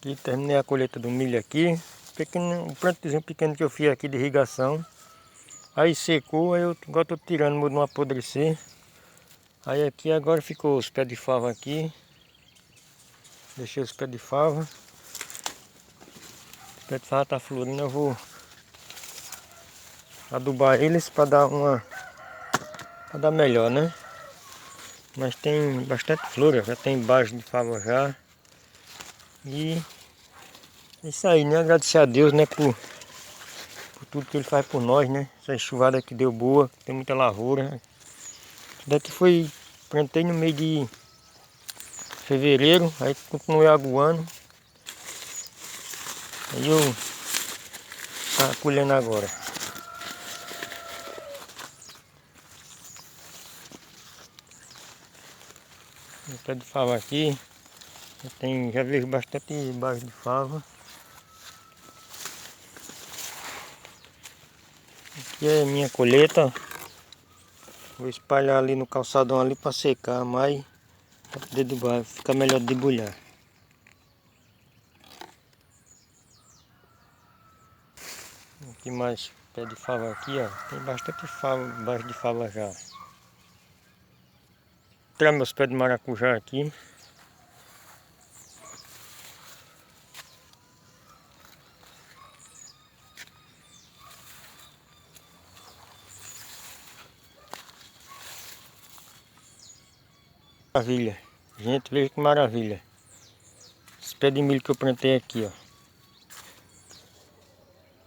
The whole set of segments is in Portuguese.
Aqui terminei a colheita do milho aqui. Um plantozinho pequeno que eu fiz aqui de irrigação. Aí secou, aí eu agora estou tirando, para não apodrecer. Aí aqui agora ficou os pés de fava aqui. Deixei os pés de fava. Os pés de fava tá florindo, eu vou adubar eles para dar melhor, né? Mas tem bastante flor, já tem base de fava já. E é isso aí, né? Agradecer a Deus, né, por tudo que Ele faz por nós, né? Essa chuvada aqui deu boa, tem muita lavoura. Isso daqui plantei no meio de fevereiro, aí continuei aguando. Aí eu tá colhendo agora. O pé de fava aqui, já vejo bastante base de fava. Aqui é minha colheita. Vou espalhar ali no calçadão ali para secar mais, para poder debugar, fica melhor de debulhar. Aqui mais pé de fava aqui, ó. Tem bastante fava, base de fava já. Vou tirar meus pés de maracujá aqui. Maravilha, gente, veja que maravilha. Esse pé de milho que eu plantei aqui, ó.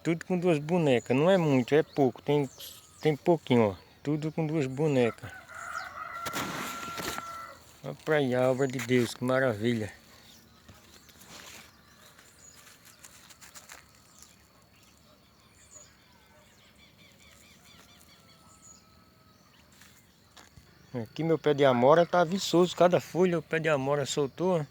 Tudo com duas bonecas, não é muito, é pouco, tem pouquinho, ó. Tudo com duas bonecas. Olha pra aí a obra de Deus, que maravilha. Aqui meu pé de amora tá viçoso, cada folha o pé de amora soltou. O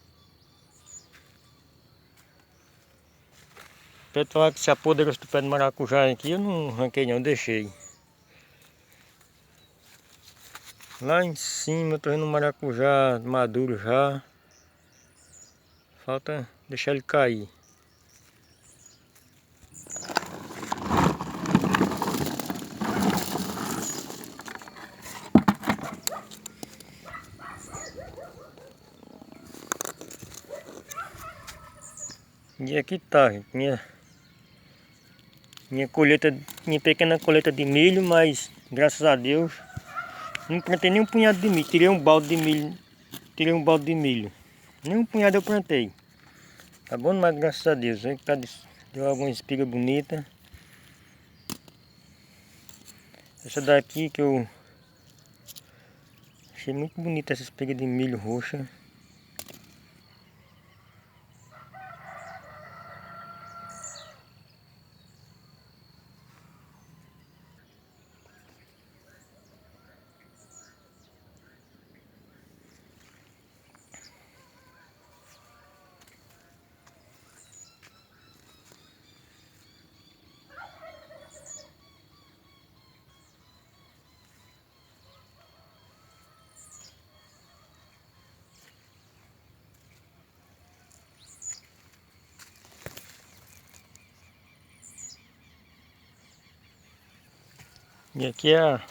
pé de falar que se apoderou do pé de maracujá aqui, eu não arranquei não, deixei. Lá em cima eu tô vendo um maracujá maduro já. Falta deixar ele cair. E aqui tá, gente, minha colheita, minha pequena colheita de milho, mas graças a Deus não plantei nem um punhado de milho, tirei um balde de milho, nem um punhado eu plantei. Tá bom, mas graças a Deus, aí tá, deu alguma espiga bonita. Essa daqui que eu achei muito bonita, essa espiga de milho roxa. E aqui é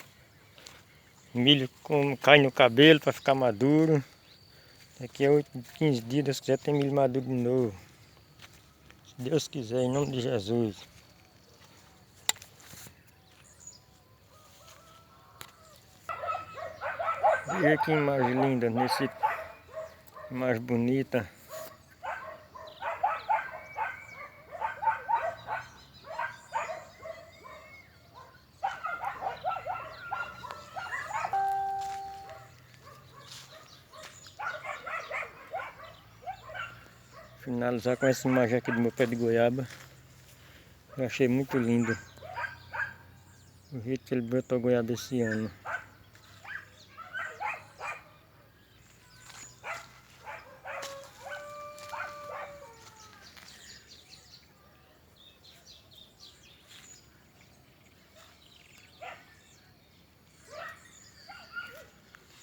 milho como cai no cabelo para ficar maduro. Daqui a 15 dias, se quiser, tem milho maduro de novo. Se Deus quiser, em nome de Jesus. Veja que imagem linda, imagem bonita. Finalizar com essa imagem aqui do meu pé de goiaba. Eu achei muito lindo o jeito que ele brotou a goiaba esse ano.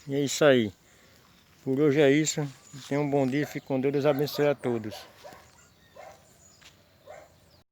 E é isso aí. Por hoje é isso. Tenham um bom dia. Fique com Deus. Deus abençoe a todos.